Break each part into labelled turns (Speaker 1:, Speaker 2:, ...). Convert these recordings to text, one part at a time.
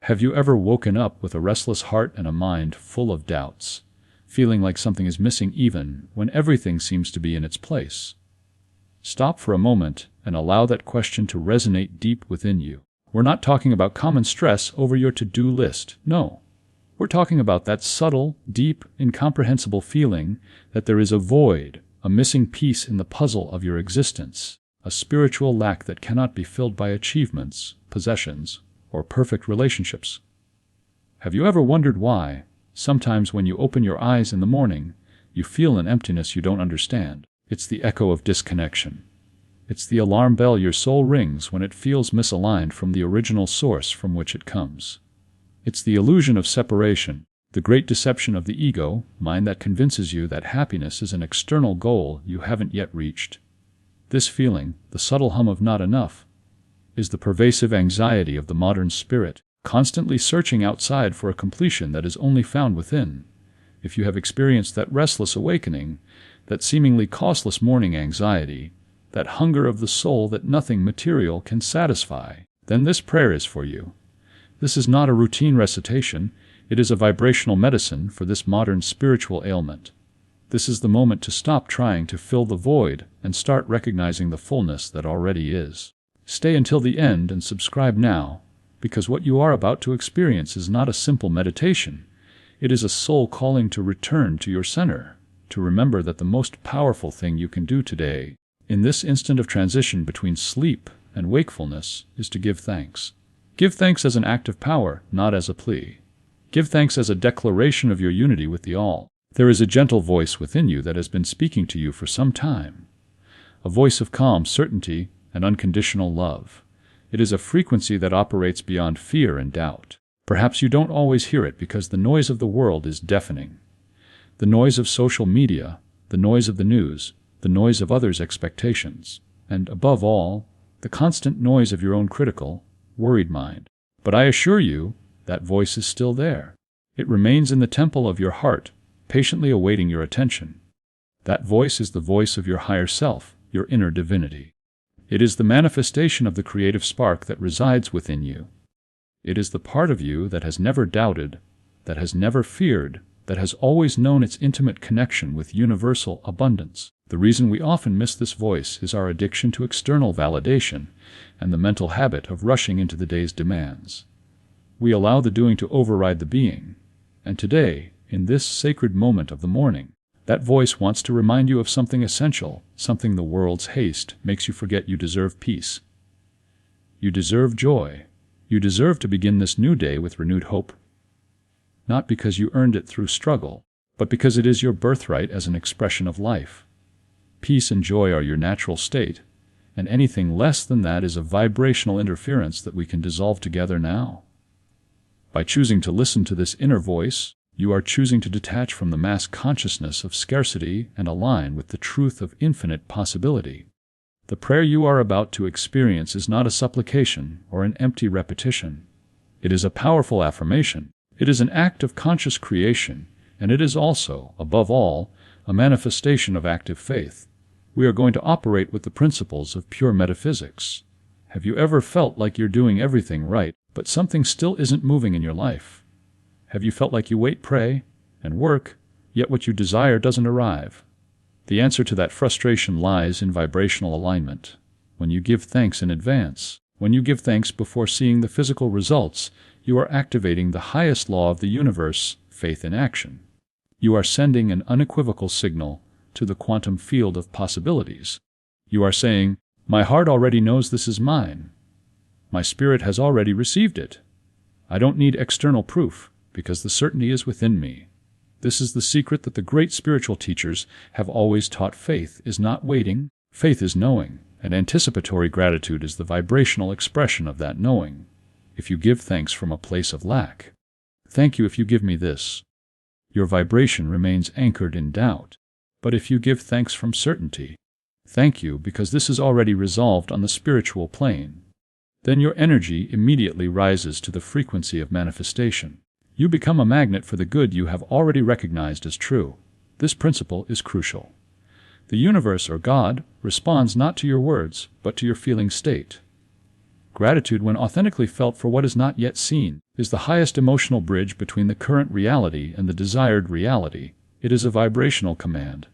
Speaker 1: Have you ever woken up with a restless heart and a mind full of doubts, feeling like something is missing even when everything seems to be in its place? Stop for a moment and allow that question to resonate deep within you. We're not talking about common stress over your to-do list. No. We're talking about that subtle, deep, incomprehensible feeling that there is a void, a missing piece in the puzzle of your existence, a spiritual lack that cannot be filled by achievements, possessions, or perfect relationships. Have you ever wondered why, sometimes when you open your eyes in the morning, you feel an emptiness you don't understand? It's the echo of disconnection. It's the alarm bell your soul rings when it feels misaligned from the original source from which it comes. It's the illusion of separation, the great deception of the ego, mind that convinces you that happiness is an external goal you haven't yet reached. This feeling, the subtle hum of not enough, is the pervasive anxiety of the modern spirit, constantly searching outside for a completion that is only found within. If you have experienced that restless awakening, that seemingly costless morning anxiety, that hunger of the soul that nothing material can satisfy, then this prayer is for you. This is not a routine recitation, it is a vibrational medicine for this modern spiritual ailment. This is the moment to stop trying to fill the void and start recognizing the fullness that already is. Stay until the end and subscribe now, because what you are about to experience is not a simple meditation. It is a soul calling to return to your center, to remember that the most powerful thing you can do today, in this instant of transition between sleep and wakefulness, is to give thanks. Give thanks as an act of power, not as a plea. Give thanks as a declaration of your unity with the All. There is a gentle voice within you that has been speaking to you for some time, a voice of calm certainty and unconditional love. It is a frequency that operates beyond fear and doubt. Perhaps you don't always hear it because the noise of the world is deafening. The noise of social media, the noise of the news, the noise of others' expectations, and above all, the constant noise of your own critical, worried mind. But I assure you, that voice is still there. It remains in the temple of your heart, patiently awaiting your attention. That voice is the voice of your higher self, your inner divinity. It is the manifestation of the creative spark that resides within you. It is the part of you that has never doubted, that has never feared, that has always known its intimate connection with universal abundance. The reason we often miss this voice is our addiction to external validation and the mental habit of rushing into the day's demands. We allow the doing to override the being, and today, in this sacred moment of the morning, that voice wants to remind you of something essential, something the world's haste makes you forget. You deserve peace. You deserve joy. You deserve to begin this new day with renewed hope. Not because you earned it through struggle, but because it is your birthright as an expression of life. Peace and joy are your natural state, and anything less than that is a vibrational interference that we can dissolve together now. By choosing to listen to this inner voice, you are choosing to detach from the mass consciousness of scarcity and align with the truth of infinite possibility. The prayer you are about to experience is not a supplication or an empty repetition. It is a powerful affirmation. It is an act of conscious creation, and it is also, above all, a manifestation of active faith. We are going to operate with the principles of pure metaphysics. Have you ever felt like you're doing everything right, but something still isn't moving in your life? Have you felt like you wait, pray, and work, yet what you desire doesn't arrive? The answer to that frustration lies in vibrational alignment. When you give thanks in advance, when you give thanks before seeing the physical results, you are activating the highest law of the universe, faith in action. You are sending an unequivocal signal to the quantum field of possibilities. You are saying, "My heart already knows this is mine. My spirit has already received it. I don't need external proof, because the certainty is within me." This is the secret that the great spiritual teachers have always taught. Faith is not waiting, faith is knowing, and anticipatory gratitude is the vibrational expression of that knowing. If you give thanks from a place of lack, "Thank you if you give me this," your vibration remains anchored in doubt. But if you give thanks from certainty, "Thank you because this is already resolved on the spiritual plane," then your energy immediately rises to the frequency of manifestation. You become a magnet for the good you have already recognized as true. This principle is crucial. The universe or God responds not to your words, but to your feeling state. Gratitude, when authentically felt for what is not yet seen, is the highest emotional bridge between the current reality and the desired reality. It is a vibrational command.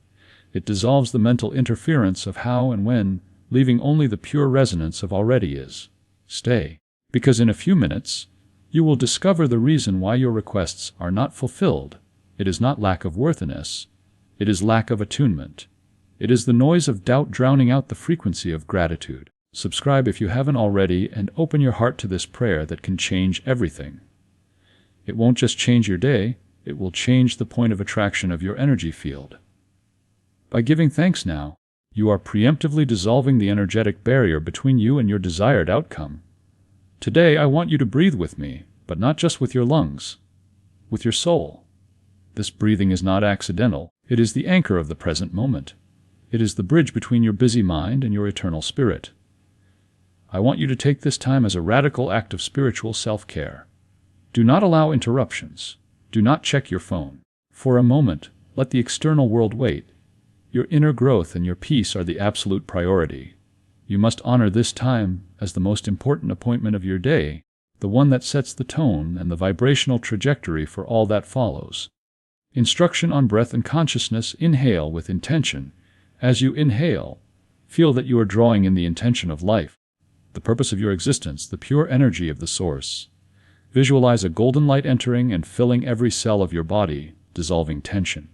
Speaker 1: It dissolves the mental interference of how and when, leaving only the pure resonance of already is. Stay, because in a few minutes, you will discover the reason why your requests are not fulfilled. It is not lack of worthiness. It is lack of attunement. It is the noise of doubt drowning out the frequency of gratitude. Subscribe if you haven't already, and open your heart to this prayer that can change everything. It won't just change your day, it will change the point of attraction of your energy field. By giving thanks now, you are preemptively dissolving the energetic barrier between you and your desired outcome. Today I want you to breathe with me, but not just with your lungs, with your soul. This breathing is not accidental, it is the anchor of the present moment. It is the bridge between your busy mind and your eternal spirit. I want you to take this time as a radical act of spiritual self-care. Do not allow interruptions. Do not check your phone. For a moment, let the external world wait. Your inner growth and your peace are the absolute priority. You must honor this time as the most important appointment of your day, the one that sets the tone and the vibrational trajectory for all that follows. Instruction on breath and consciousness. Inhale with intention. As you inhale, feel that you are drawing in the intention of life, the purpose of your existence, the pure energy of the source. Visualize a golden light entering and filling every cell of your body, dissolving tension.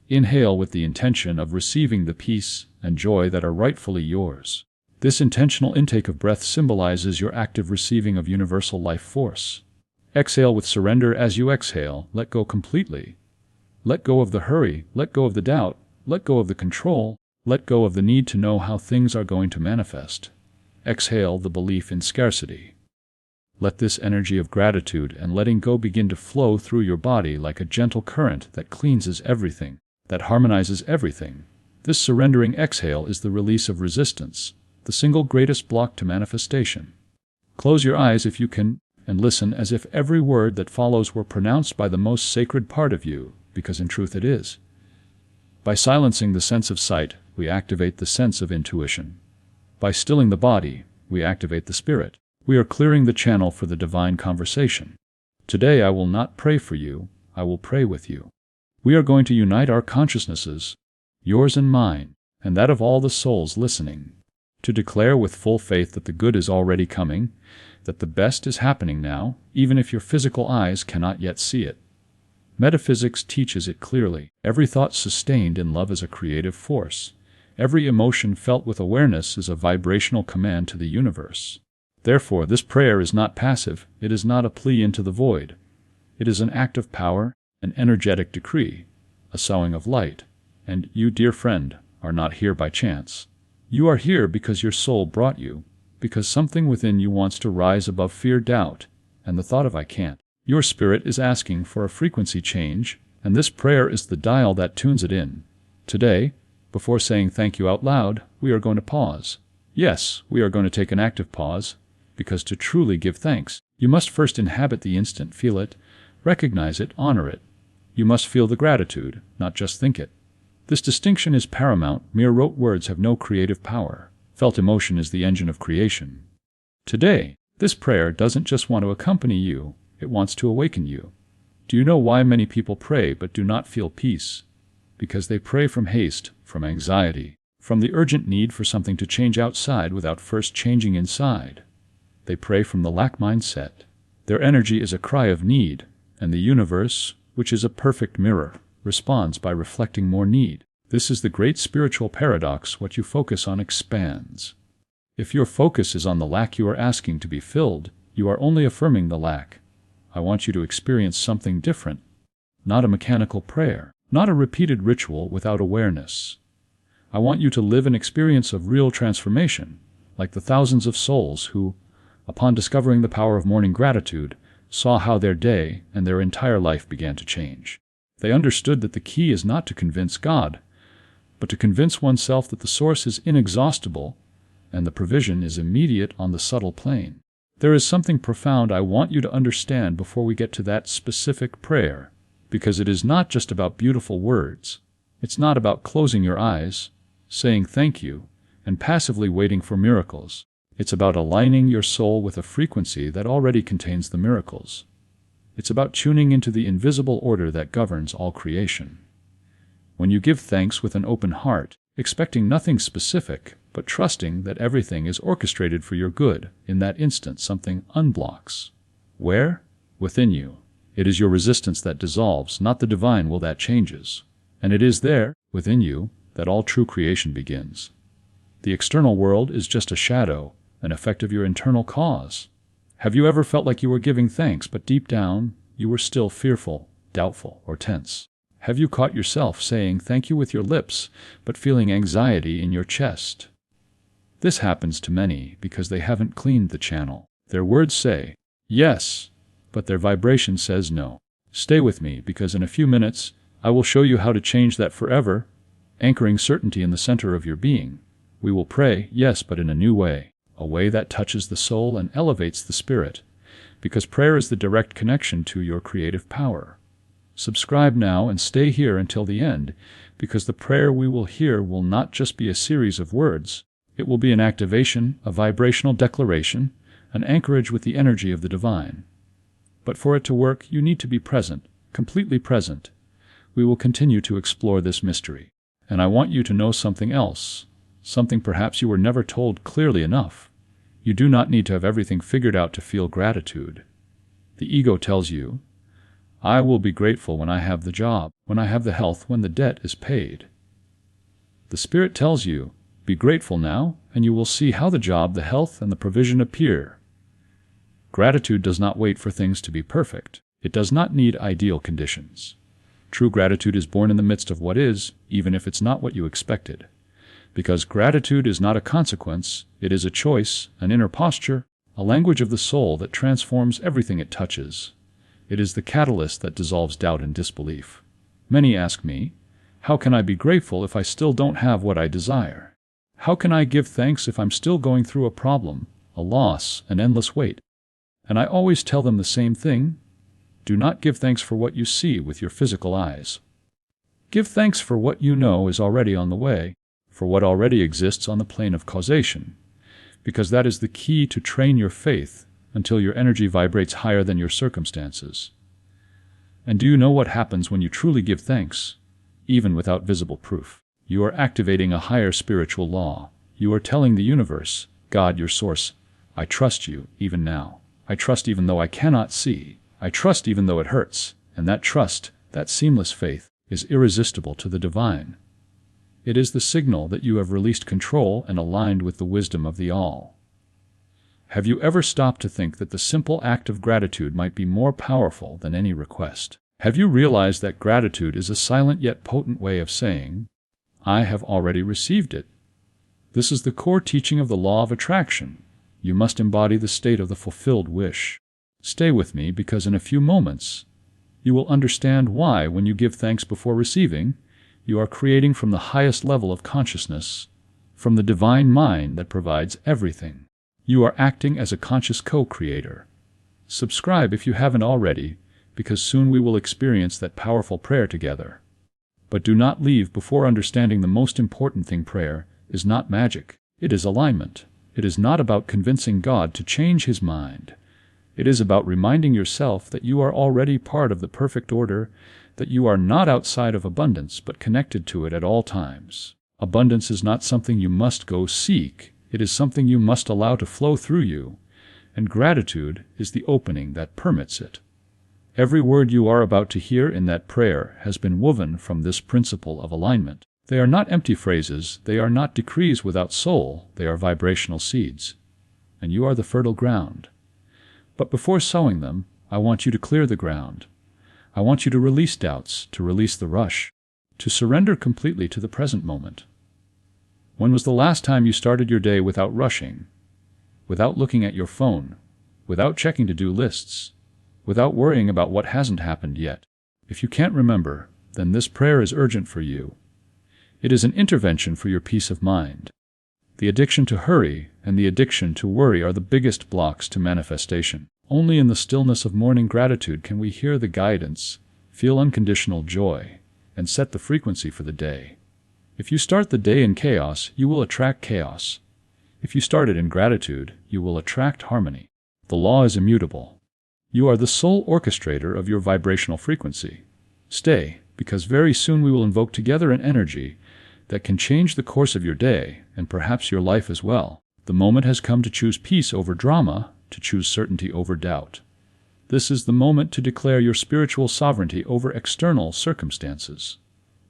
Speaker 1: Inhale with the intention of receiving the peace and joy that are rightfully yours. This intentional intake of breath symbolizes your active receiving of universal life force. Exhale with surrender. As you exhale, let go completely. Let go of the hurry, let go of the doubt, let go of the control, let go of the need to know how things are going to manifest. Exhale the belief in scarcity. Let this energy of gratitude and letting go begin to flow through your body like a gentle current that cleanses everything, that harmonizes everything. This surrendering exhale is the release of resistance, the single greatest block to manifestation. Close your eyes if you can, and listen as if every word that follows were pronounced by the most sacred part of you, because in truth it is. By silencing the sense of sight, we activate the sense of intuition. By stilling the body, we activate the spirit. We are clearing the channel for the divine conversation. Today I will not pray for you, I will pray with you. We are going to unite our consciousnesses, yours and mine, and that of all the souls listening, to declare with full faith that the good is already coming, that the best is happening now, even if your physical eyes cannot yet see it. Metaphysics teaches it clearly. Every thought sustained in love is a creative force. Every emotion felt with awareness is a vibrational command to the universe. Therefore, this prayer is not passive, it is not a plea into the void. It is an act of power, an energetic decree, a sowing of light. And you, dear friend, are not here by chance. You are here because your soul brought you, because something within you wants to rise above fear, doubt, and the thought of I can't. Your spirit is asking for a frequency change, and this prayer is the dial that tunes it in. Today, before saying thank you out loud, we are going to pause. Yes, we are going to take an active pause, because to truly give thanks, you must first inhabit the instant, feel it, recognize it, honor it. You must feel the gratitude, not just think it. This distinction is paramount. Mere rote words have no creative power. Felt emotion is the engine of creation. Today, this prayer doesn't just want to accompany you, it wants to awaken you. Do you know why many people pray but do not feel peace? Because they pray from haste, from anxiety, from the urgent need for something to change outside without first changing inside. They pray from the lack mindset. Their energy is a cry of need, and the universe, which is a perfect mirror, responds by reflecting more need. This is the great spiritual paradox. What you focus on expands. If your focus is on the lack you are asking to be filled, you are only affirming the lack. I want you to experience something different, not a mechanical prayer, not a repeated ritual without awareness. I want you to live an experience of real transformation, like the thousands of souls who, upon discovering the power of morning gratitude, saw how their day and their entire life began to change. They understood that the key is not to convince God, but to convince oneself that the source is inexhaustible and the provision is immediate on the subtle plane. There is something profound I want you to understand before we get to that specific prayer, because it is not just about beautiful words. It's not about closing your eyes, saying thank you, and passively waiting for miracles. It's about aligning your soul with a frequency that already contains the miracles. It's about tuning into the invisible order that governs all creation. When you give thanks with an open heart, expecting nothing specific, but trusting that everything is orchestrated for your good, in that instant something unblocks. Where? Within you. It is your resistance that dissolves, not the divine will that changes. And it is there, within you, that all true creation begins. The external world is just a shadow, an effect of your internal cause. Have you ever felt like you were giving thanks, but deep down, you were still fearful, doubtful, or tense? Have you caught yourself saying thank you with your lips, but feeling anxiety in your chest? This happens to many because they haven't cleaned the channel. Their words say, yes, but their vibration says no. Stay with me, because in a few minutes, I will show you how to change that forever, anchoring certainty in the center of your being. We will pray, yes, but in a new way, a way that touches the soul and elevates the spirit, because prayer is the direct connection to your creative power. Subscribe now and stay here until the end, because the prayer we will hear will not just be a series of words. It will be an activation, a vibrational declaration, an anchorage with the energy of the divine. But for it to work, you need to be present, completely present. We will continue to explore this mystery. And I want you to know something else, something perhaps you were never told clearly enough. You do not need to have everything figured out to feel gratitude. The ego tells you, I will be grateful when I have the job, when I have the health, when the debt is paid. The spirit tells you, be grateful now, and you will see how the job, the health, and the provision appear. Gratitude does not wait for things to be perfect. It does not need ideal conditions. True gratitude is born in the midst of what is, even if it's not what you expected. Because gratitude is not a consequence, it is a choice, an inner posture, a language of the soul that transforms everything it touches. It is the catalyst that dissolves doubt and disbelief. Many ask me, how can I be grateful if I still don't have what I desire? How can I give thanks if I'm still going through a problem, a loss, an endless wait? And I always tell them the same thing. Do not give thanks for what you see with your physical eyes. Give thanks for what you know is already on the way, for what already exists on the plane of causation, because that is the key to train your faith until your energy vibrates higher than your circumstances. And do you know what happens when you truly give thanks, even without visible proof? You are activating a higher spiritual law. You are telling the universe, God, your source, I trust you even now. I trust even though I cannot see. I trust even though it hurts. And that trust, that seamless faith, is irresistible to the divine. It is the signal that you have released control and aligned with the wisdom of the All. Have you ever stopped to think that the simple act of gratitude might be more powerful than any request? Have you realized that gratitude is a silent yet potent way of saying, I have already received it? This is the core teaching of the law of attraction. You must embody the state of the fulfilled wish. Stay with me, because in a few moments, you will understand why, when you give thanks before receiving, you are creating from the highest level of consciousness, from the divine mind that provides everything. You are acting as a conscious co-creator. Subscribe if you haven't already, because soon we will experience that powerful prayer together. But do not leave before understanding the most important thing. Prayer is not magic. It is alignment. It is not about convincing God to change his mind. It is about reminding yourself that you are already part of the perfect order, that you are not outside of abundance but connected to it at all times. Abundance is not something you must go seek. It is something you must allow to flow through you, and gratitude is the opening that permits it. Every word you are about to hear in that prayer has been woven from this principle of alignment. They are not empty phrases, they are not decrees without soul, they are vibrational seeds. And you are the fertile ground. But before sowing them, I want you to clear the ground. I want you to release doubts, to release the rush, to surrender completely to the present moment. When was the last time you started your day without rushing, without looking at your phone, without checking to-do lists, without worrying about what hasn't happened yet? If you can't remember, then this prayer is urgent for you. It is an intervention for your peace of mind. The addiction to hurry and the addiction to worry are the biggest blocks to manifestation. Only in the stillness of morning gratitude can we hear the guidance, feel unconditional joy, and set the frequency for the day. If you start the day in chaos, you will attract chaos. If you started in gratitude, you will attract harmony. The law is immutable. You are the sole orchestrator of your vibrational frequency. Stay, because very soon we will invoke together an energy that can change the course of your day, and perhaps your life as well. The moment has come to choose peace over drama, to choose certainty over doubt. This is the moment to declare your spiritual sovereignty over external circumstances.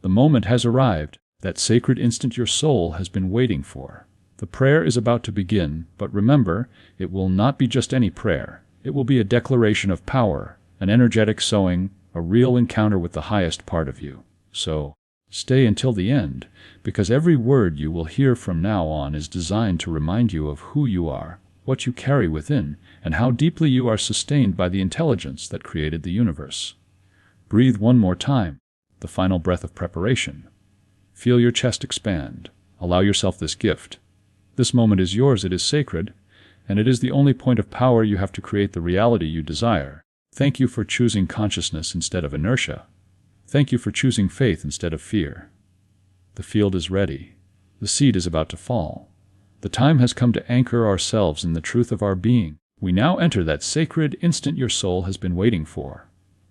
Speaker 1: The moment has arrived, that sacred instant your soul has been waiting for. The prayer is about to begin, but remember, it will not be just any prayer. It will be a declaration of power, an energetic sowing, a real encounter with the highest part of you. So, stay until the end, because every word you will hear from now on is designed to remind you of who you are, what you carry within, and how deeply you are sustained by the intelligence that created the universe. Breathe one more time, the final breath of preparation. Feel your chest expand. Allow yourself this gift. This moment is yours, it is sacred, and it is the only point of power you have to create the reality you desire. Thank you for choosing consciousness instead of inertia. Thank you for choosing faith instead of fear. The field is ready. The seed is about to fall. The time has come to anchor ourselves in the truth of our being. We now enter that sacred instant your soul has been waiting for.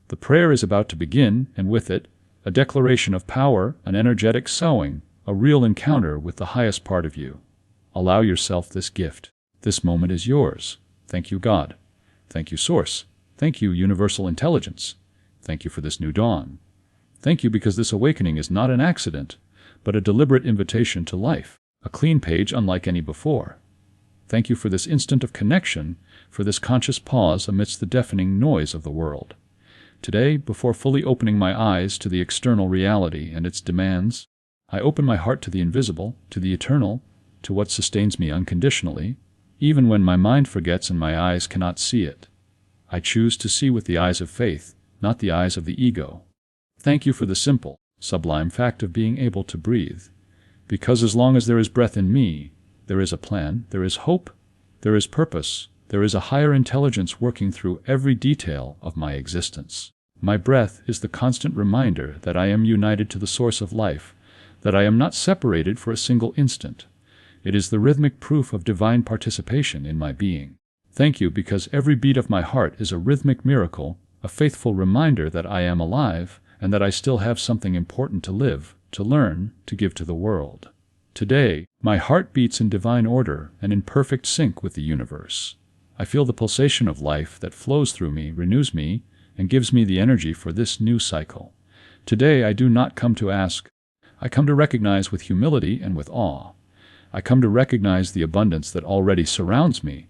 Speaker 1: The prayer is about to begin, and with it, a declaration of power, an energetic sowing, a real encounter with the highest part of you. Allow yourself this gift. This moment is yours. Thank you, God. Thank you, Source. Thank you, Universal Intelligence. Thank you for this new dawn. Thank you because this awakening is not an accident, but a deliberate invitation to life, a clean page unlike any before. Thank you for this instant of connection, for this conscious pause amidst the deafening noise of the world. Today, before fully opening my eyes to the external reality and its demands, I open my heart to the invisible, to the eternal, to what sustains me unconditionally, even when my mind forgets and my eyes cannot see it. I choose to see with the eyes of faith, not the eyes of the ego. Thank you for the simple, sublime fact of being able to breathe. Because as long as there is breath in me, there is a plan, there is hope, there is purpose, there is a higher intelligence working through every detail of my existence. My breath is the constant reminder that I am united to the source of life, that I am not separated for a single instant. It is the rhythmic proof of divine participation in my being. Thank you because every beat of my heart is a rhythmic miracle, a faithful reminder that I am alive and that I still have something important to live, to learn, to give to the world. Today, my heart beats in divine order and in perfect sync with the universe. I feel the pulsation of life that flows through me, renews me, and gives me the energy for this new cycle. Today I do not come to ask. I come to recognize with humility and with awe. I come to recognize the abundance that already surrounds me,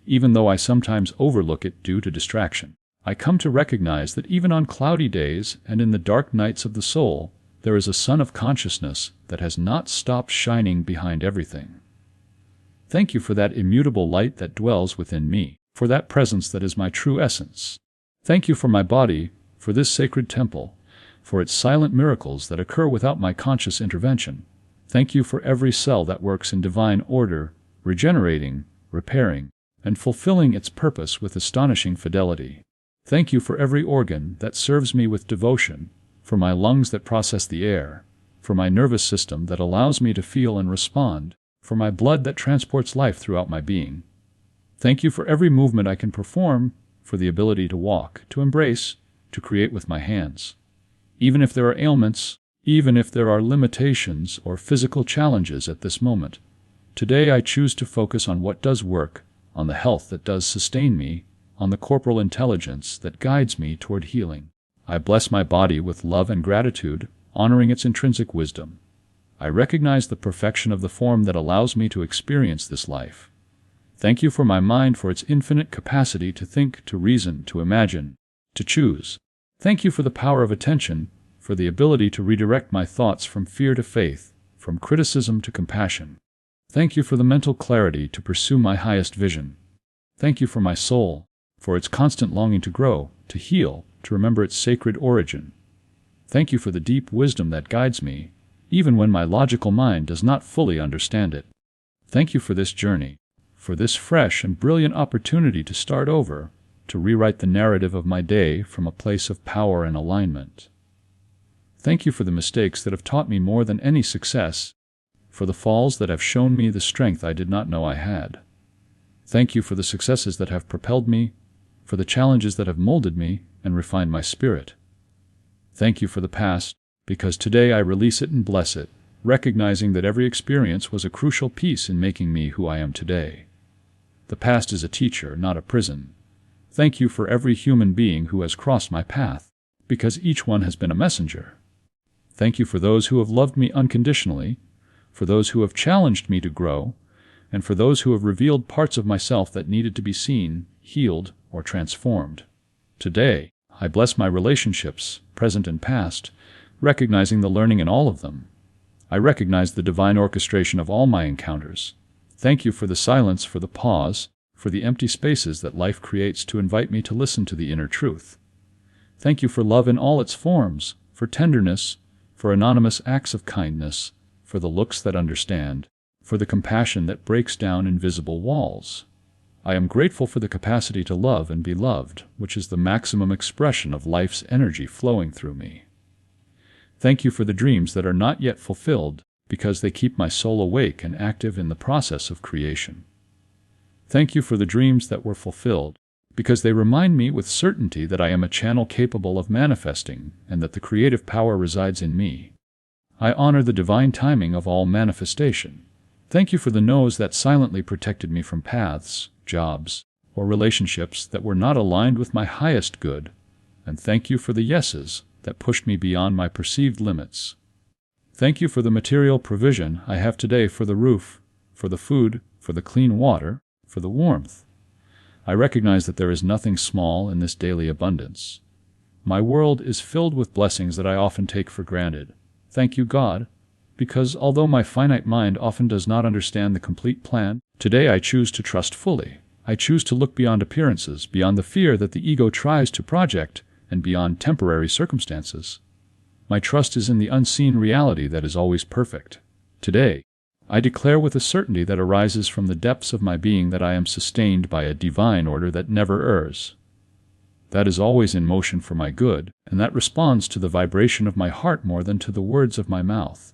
Speaker 1: even though I sometimes overlook it due to distraction. I come to recognize that even on cloudy days and in the dark nights of the soul, there is a sun of consciousness that has not stopped shining behind everything. Thank you for that immutable light that dwells within me, for that presence that is my true essence. Thank you for my body, for this sacred temple, for its silent miracles that occur without my conscious intervention. Thank you for every cell that works in divine order, regenerating, repairing, and fulfilling its purpose with astonishing fidelity. Thank you for every organ that serves me with devotion, for my lungs that process the air, for my nervous system that allows me to feel and respond, for my blood that transports life throughout my being. Thank you for every movement I can perform, for the ability to walk, to embrace, to create with my hands. Even if there are ailments, even if there are limitations or physical challenges at this moment, today I choose to focus on what does work, on the health that does sustain me, on the corporal intelligence that guides me toward healing. I bless my body with love and gratitude, honoring its intrinsic wisdom. I recognize the perfection of the form that allows me to experience this life. Thank you for my mind for its infinite capacity to think, to reason, to imagine, to choose. Thank you for the power of attention, for the ability to redirect my thoughts from fear to faith, from criticism to compassion. Thank you for the mental clarity to pursue my highest vision. Thank you for my soul, for its constant longing to grow, to heal, to remember its sacred origin. Thank you for the deep wisdom that guides me, even when my logical mind does not fully understand it. Thank you for this journey, for this fresh and brilliant opportunity to start over, to rewrite the narrative of my day from a place of power and alignment. Thank you for the mistakes that have taught me more than any success, for the falls that have shown me the strength I did not know I had. Thank you for the successes that have propelled me, for the challenges that have molded me and refined my spirit. Thank you for the past, because today I release it and bless it, recognizing that every experience was a crucial piece in making me who I am today. The past is a teacher, not a prison. Thank you for every human being who has crossed my path, because each one has been a messenger. Thank you for those who have loved me unconditionally, for those who have challenged me to grow, and for those who have revealed parts of myself that needed to be seen, healed, or transformed. Today, I bless my relationships, present and past, recognizing the learning in all of them. I recognize the divine orchestration of all my encounters. Thank you for the silence, for the pause, for the empty spaces that life creates to invite me to listen to the inner truth. Thank you for love in all its forms, for tenderness, for anonymous acts of kindness, for the looks that understand, for the compassion that breaks down invisible walls. I am grateful for the capacity to love and be loved, which is the maximum expression of life's energy flowing through me. Thank you for the dreams that are not yet fulfilled, because they keep my soul awake and active in the process of creation. Thank you for the dreams that were fulfilled, because they remind me with certainty that I am a channel capable of manifesting and that the creative power resides in me. I honor the divine timing of all manifestation. Thank you for the no's that silently protected me from paths, jobs, or relationships that were not aligned with my highest good, and thank you for the yeses that pushed me beyond my perceived limits. Thank you for the material provision I have today, for the roof, for the food, for the clean water, for the warmth. I recognize that there is nothing small in this daily abundance. My world is filled with blessings that I often take for granted. Thank you, God, because although my finite mind often does not understand the complete plan, today I choose to trust fully. I choose to look beyond appearances, beyond the fear that the ego tries to project, and beyond temporary circumstances. My trust is in the unseen reality that is always perfect. Today, I declare with a certainty that arises from the depths of my being that I am sustained by a divine order that never errs. That is always in motion for my good, and that responds to the vibration of my heart more than to the words of my mouth.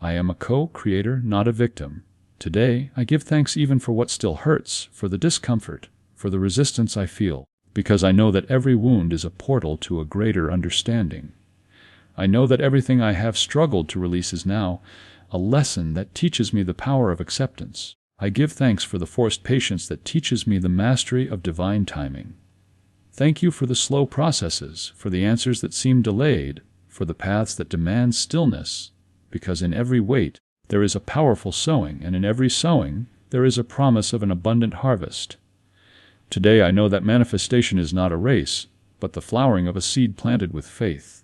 Speaker 1: I am a co-creator, not a victim. Today, I give thanks even for what still hurts, for the discomfort, for the resistance I feel, because I know that every wound is a portal to a greater understanding. I know that everything I have struggled to release is now a lesson that teaches me the power of acceptance. I give thanks for the forced patience that teaches me the mastery of divine timing. Thank you for the slow processes, for the answers that seem delayed, for the paths that demand stillness, because in every wait there is a powerful sowing, and in every sowing there is a promise of an abundant harvest. Today I know that manifestation is not a race, but the flowering of a seed planted with faith.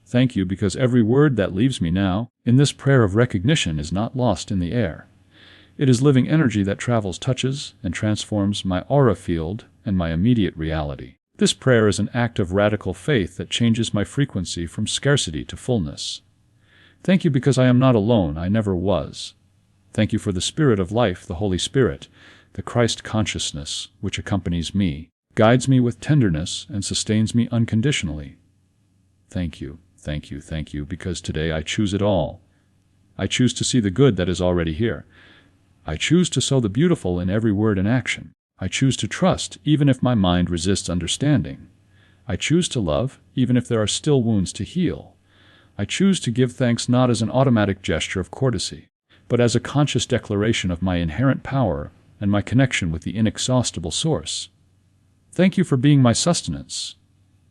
Speaker 1: Thank you, because every word that leaves me now, in this prayer of recognition, is not lost in the air. It is living energy that travels, touches, and transforms my aura field and my immediate reality. This prayer is an act of radical faith that changes my frequency from scarcity to fullness. Thank you, because I am not alone. I never was. Thank you for the Spirit of life, the Holy Spirit, the Christ consciousness, which accompanies me, guides me with tenderness, and sustains me unconditionally. Thank you, thank you, thank you, because today I choose it all. I choose to see the good that is already here. I choose to sow the beautiful in every word and action. I choose to trust, even if my mind resists understanding. I choose to love, even if there are still wounds to heal. I choose to give thanks not as an automatic gesture of courtesy, but as a conscious declaration of my inherent power and my connection with the inexhaustible source. Thank you for being my sustenance.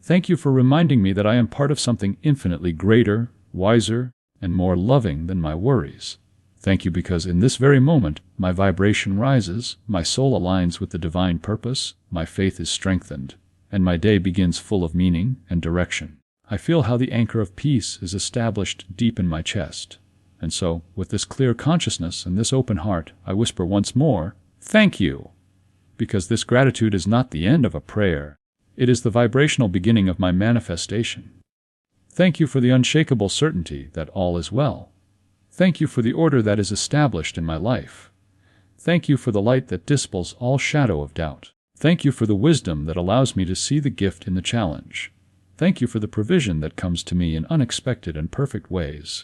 Speaker 1: Thank you for reminding me that I am part of something infinitely greater, wiser, and more loving than my worries. Thank you, because in this very moment my vibration rises, my soul aligns with the divine purpose, my faith is strengthened, and my day begins full of meaning and direction. I feel how the anchor of peace is established deep in my chest. And so, with this clear consciousness and this open heart, I whisper once more, thank you, because this gratitude is not the end of a prayer. It is the vibrational beginning of my manifestation. Thank you for the unshakable certainty that all is well. Thank you for the order that is established in my life. Thank you for the light that dispels all shadow of doubt. Thank you for the wisdom that allows me to see the gift in the challenge. Thank you for the provision that comes to me in unexpected and perfect ways.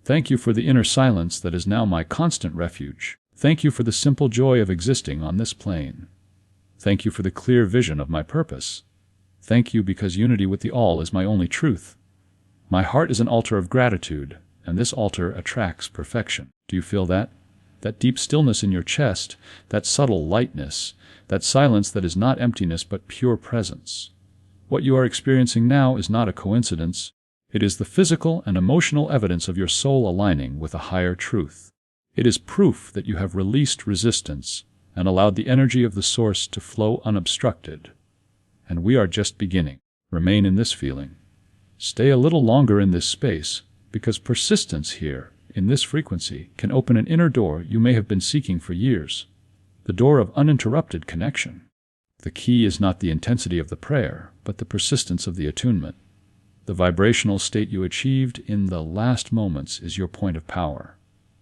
Speaker 1: Thank you for the inner silence that is now my constant refuge. Thank you for the simple joy of existing on this plane. Thank you for the clear vision of my purpose. Thank you because unity with the all is my only truth. My heart is an altar of gratitude, and this altar attracts perfection. Do you feel that? That deep stillness in your chest, that subtle lightness, that silence that is not emptiness but pure presence. What you are experiencing now is not a coincidence. It is the physical and emotional evidence of your soul aligning with a higher truth. It is proof that you have released resistance and allowed the energy of the source to flow unobstructed. And we are just beginning. Remain in this feeling. Stay a little longer in this space, because persistence here, in this frequency, can open an inner door you may have been seeking for years. The door of uninterrupted connection. The key is not the intensity of the prayer, but the persistence of the attunement. The vibrational state you achieved in the last moments is your point of power.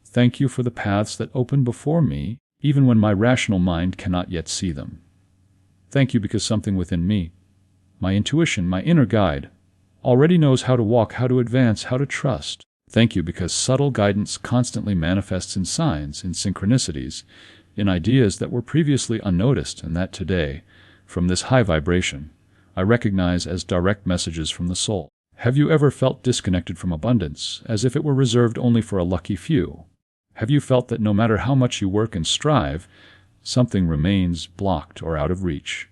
Speaker 1: Thank you for the paths that open before me, even when my rational mind cannot yet see them. Thank you because something within me, my intuition, my inner guide, already knows how to walk, how to advance, how to trust. Thank you because subtle guidance constantly manifests in signs, in synchronicities, in ideas that were previously unnoticed and that today, from this high vibration, I recognize as direct messages from the soul. Have you ever felt disconnected from abundance, as if it were reserved only for a lucky few? Have you felt that no matter how much you work and strive, something remains blocked or out of reach?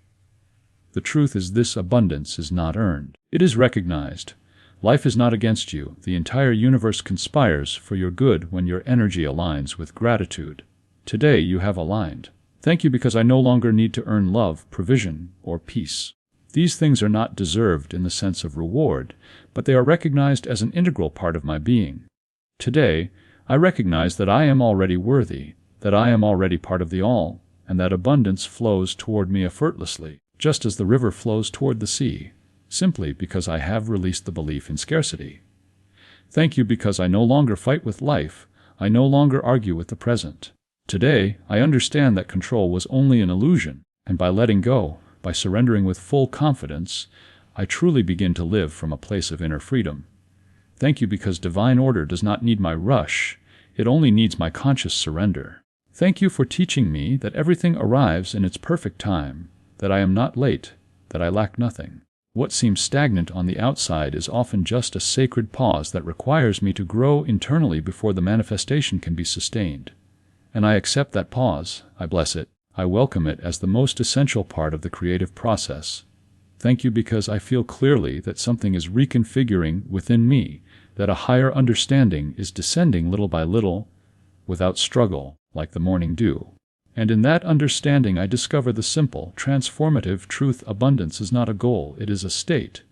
Speaker 1: The truth is this abundance is not earned. It is recognized. Life is not against you. The entire universe conspires for your good when your energy aligns with gratitude. Today you have aligned. Thank you because I no longer need to earn love, provision, or peace. These things are not deserved in the sense of reward, but they are recognized as an integral part of my being. Today, I recognize that I am already worthy, that I am already part of the all, and that abundance flows toward me effortlessly, just as the river flows toward the sea, simply because I have released the belief in scarcity. Thank you because I no longer fight with life, I no longer argue with the present. Today, I understand that control was only an illusion, and by letting go, by surrendering with full confidence, I truly begin to live from a place of inner freedom. Thank you because divine order does not need my rush, it only needs my conscious surrender. Thank you for teaching me that everything arrives in its perfect time, that I am not late, that I lack nothing. What seems stagnant on the outside is often just a sacred pause that requires me to grow internally before the manifestation can be sustained. And I accept that pause, I bless it, I welcome it as the most essential part of the creative process. Thank you because I feel clearly that something is reconfiguring within me, that a higher understanding is descending little by little, without struggle, like the morning dew. And in that understanding I discover the simple, transformative truth: abundance is not a goal, it is a state.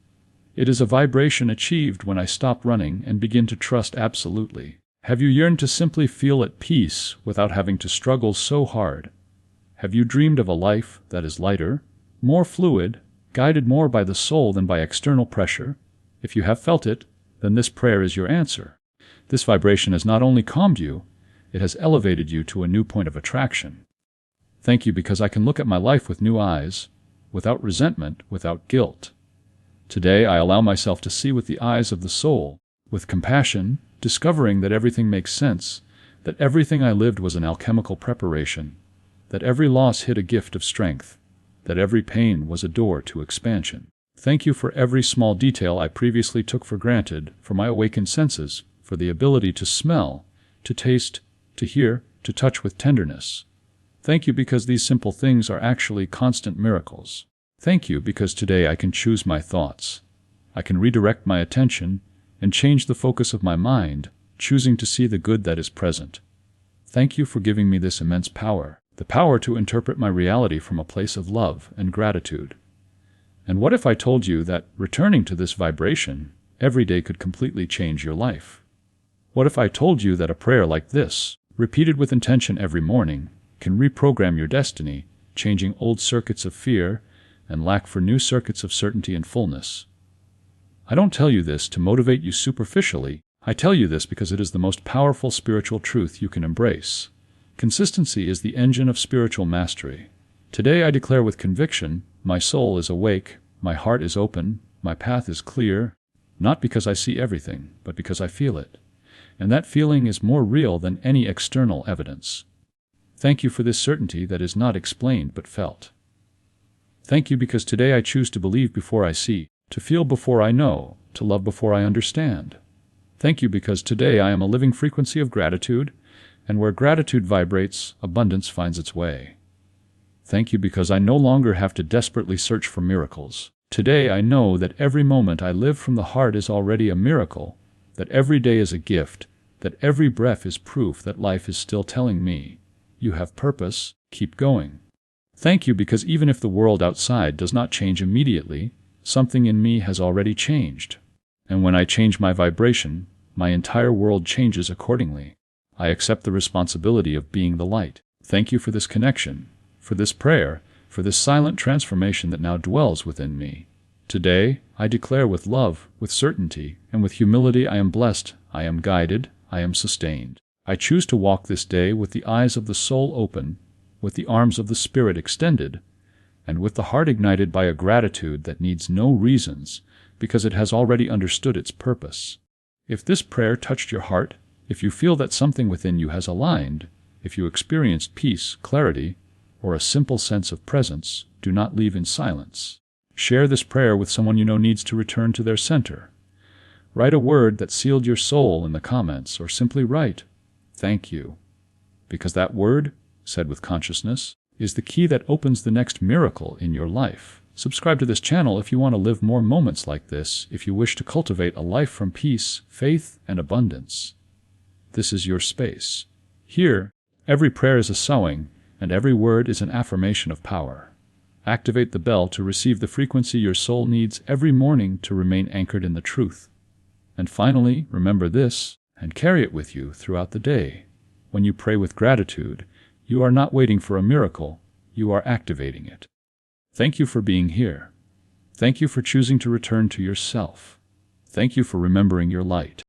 Speaker 1: It is a vibration achieved when I stop running and begin to trust absolutely. Have you yearned to simply feel at peace without having to struggle so hard? Have you dreamed of a life that is lighter, more fluid, guided more by the soul than by external pressure? If you have felt it, then this prayer is your answer. This vibration has not only calmed you, it has elevated you to a new point of attraction. Thank you because I can look at my life with new eyes, without resentment, without guilt. Today I allow myself to see with the eyes of the soul, with compassion, discovering that everything makes sense, that everything I lived was an alchemical preparation, that every loss hid a gift of strength, that every pain was a door to expansion. Thank you for every small detail I previously took for granted, for my awakened senses, for the ability to smell, to taste, to hear, to touch with tenderness. Thank you because these simple things are actually constant miracles. Thank you because today I can choose my thoughts. I can redirect my attention and change the focus of my mind, choosing to see the good that is present. Thank you for giving me this immense power, the power to interpret my reality from a place of love and gratitude. And what if I told you that returning to this vibration every day could completely change your life? What if I told you that a prayer like this, repeated with intention every morning, can reprogram your destiny, changing old circuits of fear and lack for new circuits of certainty and fullness? I don't tell you this to motivate you superficially. I tell you this because it is the most powerful spiritual truth you can embrace. Consistency is the engine of spiritual mastery. Today I declare with conviction, my soul is awake, my heart is open, my path is clear, not because I see everything, but because I feel it. and that feeling is more real than any external evidence. Thank you for this certainty that is not explained but felt. Thank you because today I choose to believe before I see, to feel before I know, to love before I understand. Thank you because today I am a living frequency of gratitude, and where gratitude vibrates, abundance finds its way. Thank you because I no longer have to desperately search for miracles. Today I know that every moment I live from the heart is already a miracle, that every day is a gift, that every breath is proof that life is still telling me, you have purpose, keep going. Thank you because even if the world outside does not change immediately, something in me has already changed. And when I change my vibration, my entire world changes accordingly. I accept the responsibility of being the light. Thank you for this connection, for this prayer, for this silent transformation that now dwells within me. Today, I declare with love, with certainty, and with humility I am blessed, I am guided, I am sustained. I choose to walk this day with the eyes of the soul open, with the arms of the spirit extended, and with the heart ignited by a gratitude that needs no reasons, because it has already understood its purpose. If this prayer touched your heart, if you feel that something within you has aligned, if you experienced peace, clarity, or a simple sense of presence, do not leave in silence. Share this prayer with someone you know needs to return to their center. Write a word that sealed your soul in the comments, or simply write, "Thank you," because that word, said with consciousness, is the key that opens the next miracle in your life. Subscribe to this channel if you want to live more moments like this, if you wish to cultivate a life from peace, faith, and abundance. This is your space. Here, every prayer is a sowing, and every word is an affirmation of power. Activate the bell to receive the frequency your soul needs every morning to remain anchored in the truth. And finally, remember this, and carry it with you throughout the day. When you pray with gratitude, you are not waiting for a miracle, you are activating it. Thank you for being here. Thank you for choosing to return to yourself. Thank you for remembering your light.